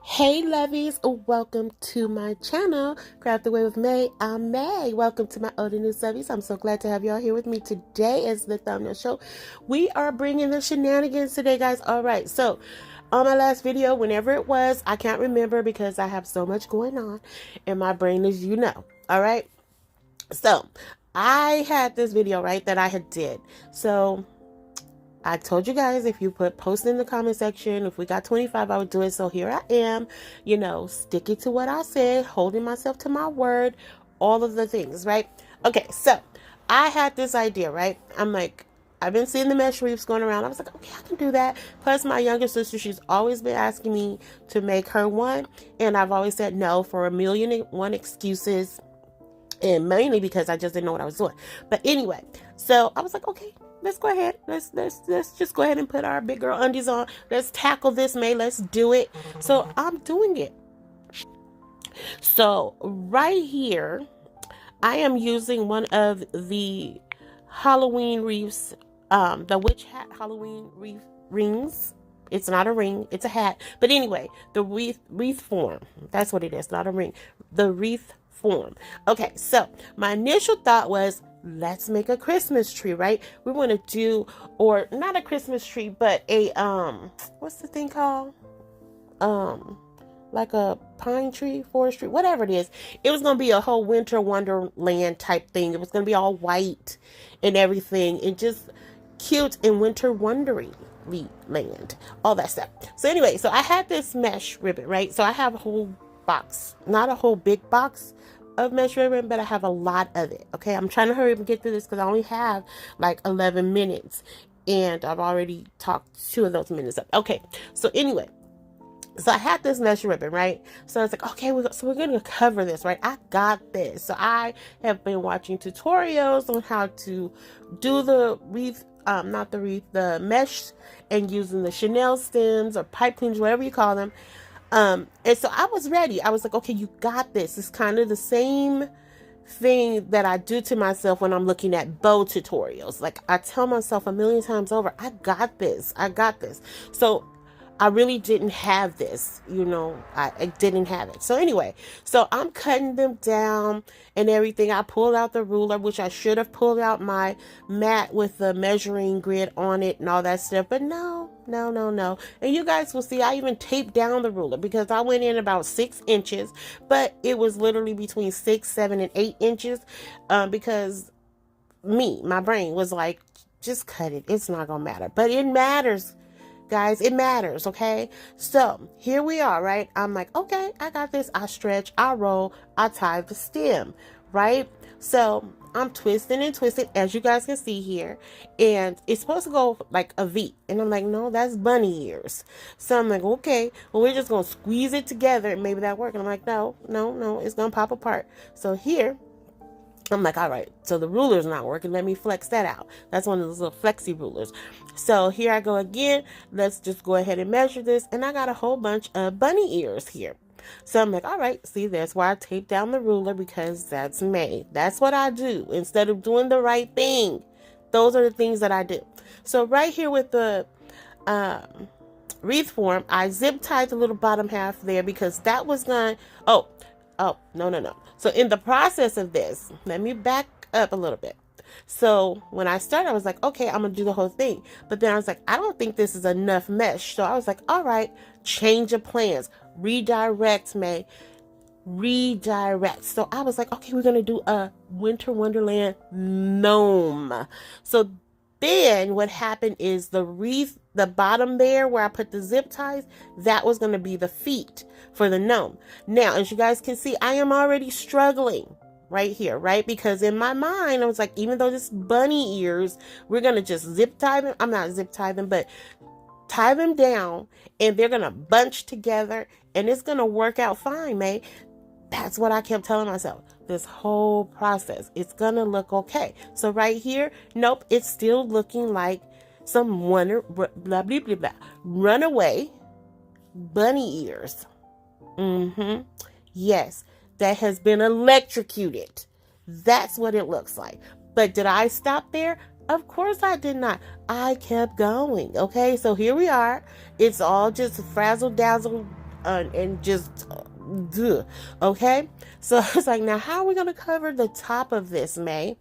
Hey Lovies, welcome to my channel, Craft Away with May. I'm May. Welcome to my old and new Lovies. I'm so glad to have y'all here with me today as the thumbnail show. We are bringing the shenanigans today, guys. All right, so on my last video, whenever it was, I can't remember because I have so much going on in my brain, as you know. All right, so I had this video, right, that I had did. So I told you guys if you post in the comment section, if we got 25, I would do it. So here I am, sticking to what I said, holding myself to my word, all of the things, right? Okay, so I had this idea, right? I'm like, I've been seeing the mesh wreaths going around. I was like, okay, I can do that. Plus, my younger sister, she's always been asking me to make her one. And I've always said no for a million and one excuses. And mainly because I just didn't know what I was doing. But anyway, so I was like, okay, let's go ahead. Let's just go ahead and put our big girl undies on. Let's tackle this, May. Let's do it. So I'm doing it. So right here, I am using one of the Halloween wreaths, the witch hat Halloween wreath rings. It's not a ring, it's a hat. But anyway, the wreath form. That's what it is, not a ring. The wreath form. Okay, so my initial thought was, let's make a Christmas tree, right? We want to do, or not a Christmas tree, but a what's the thing called? Like a pine tree, forest tree, whatever it is. It was gonna be a whole winter wonderland type thing. It was gonna be all white and everything, and just cute and winter wondering land, all that stuff. So anyway, so I had this mesh ribbon, right? So I have a whole box, not a whole big box of mesh ribbon, but I have a lot of it. Okay, I'm trying to hurry up and get through this because I only have like 11 minutes and I've already talked 2 of those minutes up. Okay, so anyway, so I had this mesh ribbon, right? So I was like, okay, so we're going to cover this, right? I got this. So I have been watching tutorials on how to do the wreath, not the wreath, the mesh, and using the Chanel stems or pipe cleaners, whatever you call them. And so I was ready. I was like, okay, you got this. It's kind of the same thing that I do to myself when I'm looking at bow tutorials. Like I tell myself a million times over, I got this. I got this. So I really didn't have this, I didn't have it. So anyway, so I'm cutting them down and everything. I pulled out the ruler, which I should have pulled out my mat with the measuring grid on it and all that stuff. But no. And you guys will see, I even taped down the ruler because I went in about 6 inches, but it was literally between 6, 7, and 8 inches because my brain was like, just cut it. It's not going to matter. But it matters. Guys, it matters, okay? So here we are, right? I'm like, okay, I got this. I stretch, I roll, I tie the stem, right? So I'm twisting and twisting, as you guys can see here, and it's supposed to go like a V. And I'm like, no, that's bunny ears. So I'm like, okay, well, we're just gonna squeeze it together and maybe that work. And I'm like, no, it's gonna pop apart. So here, I'm like, all right, so the ruler's not working. Let me flex that out. That's one of those little flexi rulers. So here I go again. Let's just go ahead and measure this. And I got a whole bunch of bunny ears here. So I'm like, all right, see, that's why I tape down the ruler, because that's me. That's what I do. Instead of doing the right thing, those are the things that I do. So right here with the wreath form, I zip tied the little bottom half there because that was going to, no. So in the process of this, let me back up a little bit. So when I started, I was like, okay, I'm going to do the whole thing. But then I was like, I don't think this is enough mesh. So I was like, all right, change of plans, redirect, May, redirect. So I was like, okay, we're going to do a winter wonderland gnome. So then what happened is the wreath, the bottom there where I put the zip ties, that was going to be the feet for the gnome. Now, as you guys can see, I am already struggling right here, right? Because in my mind, I was like, even though this bunny ears, we're going to just zip tie them. I'm not zip tie them, but tie them down and they're going to bunch together and it's going to work out fine, May. That's what I kept telling myself. This whole process, it's gonna look okay. So right here, nope, it's still looking like some runaway bunny ears. Yes, that has been electrocuted. That's what it looks like. But did I stop there? Of course I did not. I kept going. Okay, so here we are. It's all just frazzle dazzle and just okay. So I was like, now how are we going to cover the top of this, May?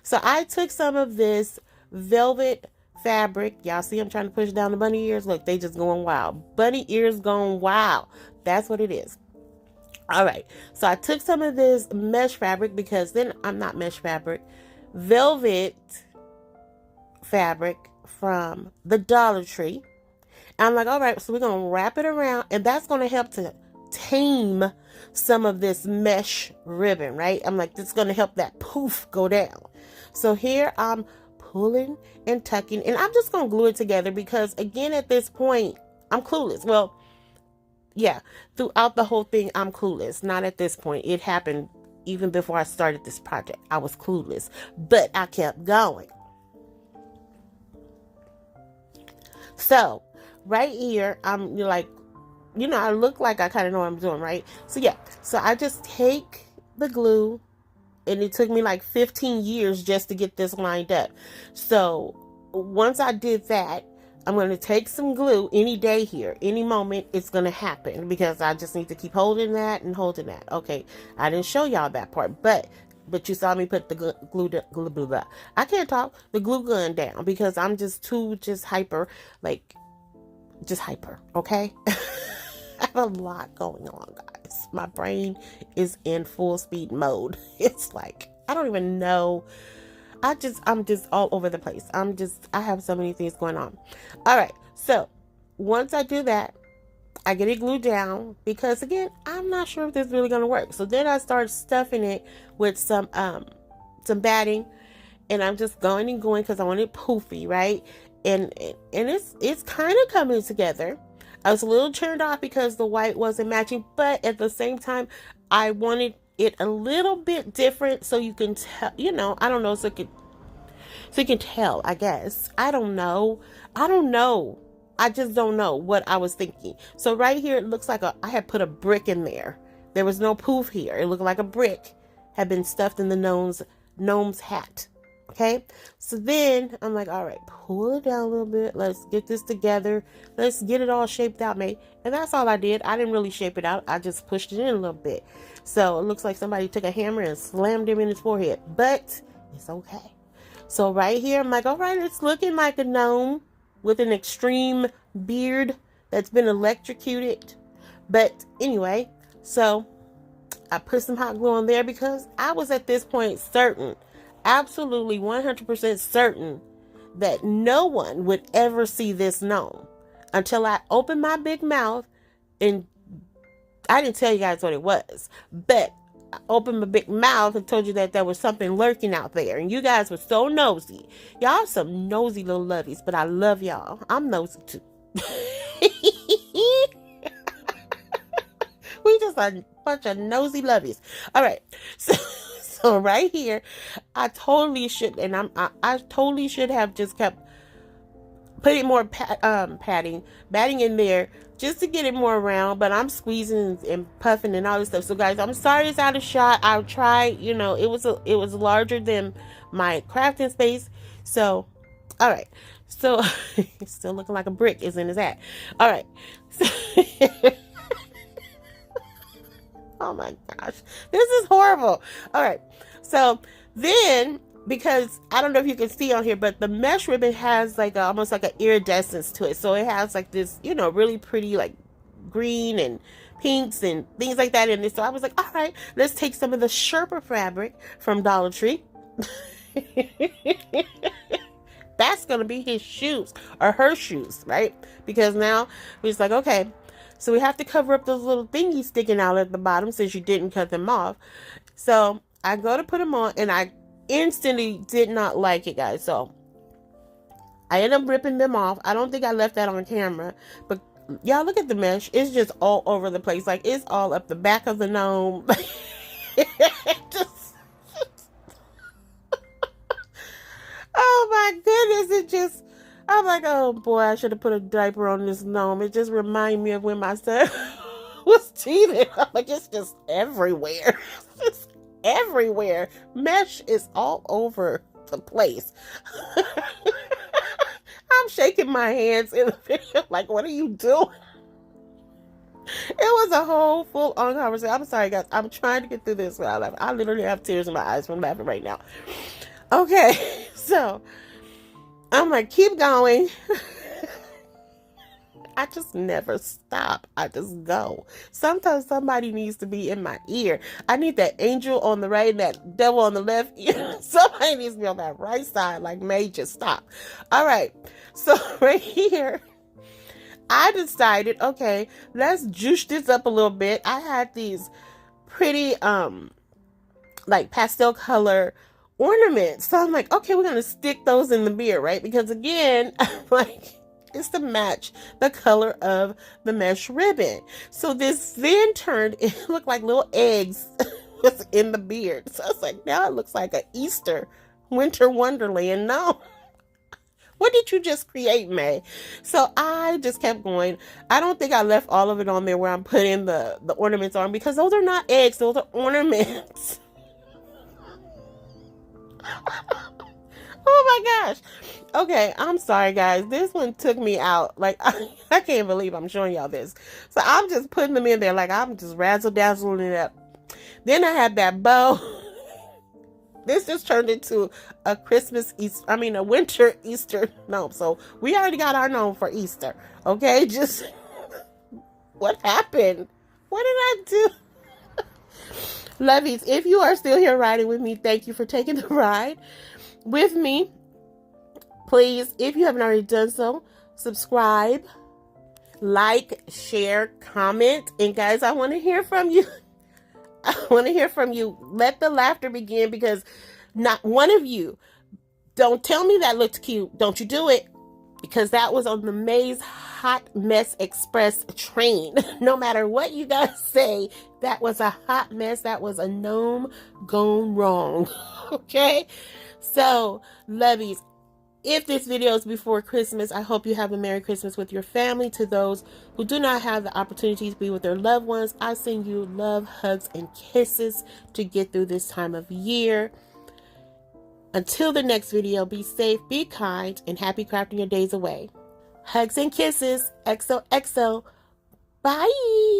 So I took some of this velvet fabric. Y'all see I'm trying to push down the bunny ears? Look, they just going wild. Bunny ears going wild. That's what it is. All right. So I took some of this mesh fabric, because then I'm not mesh fabric, velvet fabric from the Dollar Tree. And I'm like, all right, so we're going to wrap it around, and that's going to help to tame some of this mesh ribbon, right? I'm like, this is going to help that poof go down. So here I'm pulling and tucking, and I'm just going to glue it together, because again, at this point, I'm clueless. Well, yeah, throughout the whole thing, I'm clueless. Not at this point. It happened even before I started this project. I was clueless, but I kept going. So right here, I'm like, I look like I kind of know what I'm doing, right? So yeah, so I just take the glue, and it took me like 15 years just to get this lined up. So once I did that, I'm going to take some glue any day here, any moment it's going to happen, because I just need to keep holding that and holding that. Okay, I didn't show y'all that part, but you saw me put the glue, I can't talk, the glue gun down, because I'm just hyper, like, just hyper, okay? I have a lot going on, guys. My brain is in full speed mode. It's like, I don't even know. I'm just all over the place. I have so many things going on. All right. So once I do that, I get it glued down, because again, I'm not sure if this is really going to work. So then I start stuffing it with some batting, and I'm just going and going, because I want it poofy, right? And it's kind of coming together. I was a little turned off because the white wasn't matching, but at the same time, I wanted it a little bit different, so you can tell, I don't know, so you can tell, I guess. I don't know. I just don't know what I was thinking. So right here, it looks like I had put a brick in there. There was no poof here. It looked like a brick had been stuffed in the gnome's hat. Okay, so then I'm like, all right, pull it down a little bit. Let's get this together. Let's get it all shaped out, mate. And that's all I did. I didn't really shape it out. I just pushed it in a little bit. So it looks like somebody took a hammer and slammed him in his forehead, but it's okay. So right here, I'm like, all right, it's looking like a gnome with an extreme beard that's been electrocuted. But anyway, so I put some hot glue on there, because I was at this point certain, absolutely 100% certain, that no one would ever see this gnome until I opened my big mouth. And I didn't tell you guys what it was, but I opened my big mouth and told you that there was something lurking out there, and you guys were so nosy. Y'all some nosy little lovies, but I love y'all. I'm nosy too. We just a bunch of nosy lovies. All right, so right here, I totally should, and I totally should have just kept putting more batting in there, just to get it more round. But I'm squeezing and puffing and all this stuff. So guys, I'm sorry it's out of shot. I'll try. It was larger than my crafting space. So, all right. So it's still looking like a brick is in his hat. All right. So, oh my gosh, this is horrible. All right. So then, because I don't know if you can see on here, but the mesh ribbon has like almost like an iridescence to it. So it has like this, really pretty like green and pinks and things like that in it. So I was like, all right, let's take some of the Sherpa fabric from Dollar Tree. That's going to be his shoes, or her shoes, right? Because now we're just like, okay, so we have to cover up those little thingies sticking out at the bottom, since you didn't cut them off. So I go to put them on, and I instantly did not like it, guys. So I ended up ripping them off. I don't think I left that on camera, but y'all look at the mesh. It's just all over the place. Like, it's all up the back of the gnome. Oh my goodness, I'm like, oh boy, I should have put a diaper on this gnome. It just reminded me of when my son was cheating. I'm like, it's just everywhere. It's everywhere. Mesh is all over the place. I'm shaking my hands in the video, like, what are you doing? It was a whole full on conversation. I'm sorry, guys. I'm trying to get through this without laughing. I literally have tears in my eyes from laughing right now. Okay, so I'm like, keep going. I just never stop. I just go. Sometimes somebody needs to be in my ear. I need that angel on the right and that devil on the left ear. Somebody needs to be on that right side, like, May, just stop. All right. So right here, I decided, okay, let's juice this up a little bit. I had these pretty, like pastel color ornaments. So I'm like, okay, we're going to stick those in the beard, right? Because again, like, it's to match the color of the mesh ribbon. So this then turned, it looked like little eggs was in the beard. So I was like, now it looks like an Easter winter wonderland. No. What did you just create, May? So I just kept going. I don't think I left all of it on there where I'm putting the ornaments on, because those are not eggs. Those are ornaments. Oh my gosh. Okay, I'm sorry, guys. This one took me out. Like, I can't believe I'm showing y'all this. So I'm just putting them in there. Like, I'm just razzle-dazzling it up. Then I had that bow. This just turned into a a winter Easter gnome. So we already got our gnome for Easter. Okay, just what happened? What did I do? Lovies, if you are still here riding with me, thank you for taking the ride with me. Please, if you haven't already done so, subscribe, like, share, comment. And guys, I want to hear from you. I want to hear from you. Let the laughter begin, because not one of you, don't tell me that looked cute. Don't you do it, because that was on the May's Hot Mess Express train. No matter what you guys say, that was a hot mess. That was a gnome gone wrong. Okay? So, lovies, if this video is before Christmas, I hope you have a Merry Christmas with your family. To those who do not have the opportunity to be with their loved ones, I send you love, hugs, and kisses to get through this time of year. Until the next video, be safe, be kind, and happy crafting your days away. Hugs and kisses. XOXO. Bye.